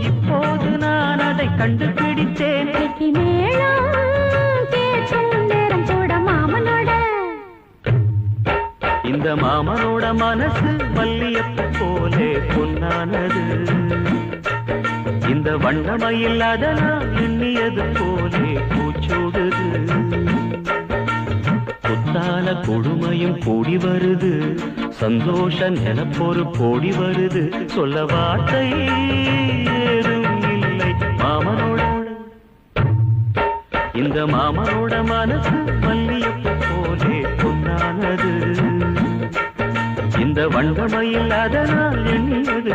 இப்போது நான் அதை கண்டுபிடித்தேன். இந்த மாமனோட மனசு மல்லியப்பு போலே பொன்னானது. இந்த வண்ணமயில் அதனால் எண்ணியது போலே பூச்சோடுது. குத்தால கொடுமையும் கூடி வருது, சந்தோஷ நிலப்பொரு கோடி வருது. சொல்ல வார்த்தை ஏதும் இல்லை மாமனோட. இந்த மாமனோட மனசு மல்லியப்பு போலே பொன்னானது. இந்த வண்ணமயில் அதனால் எண்ணியது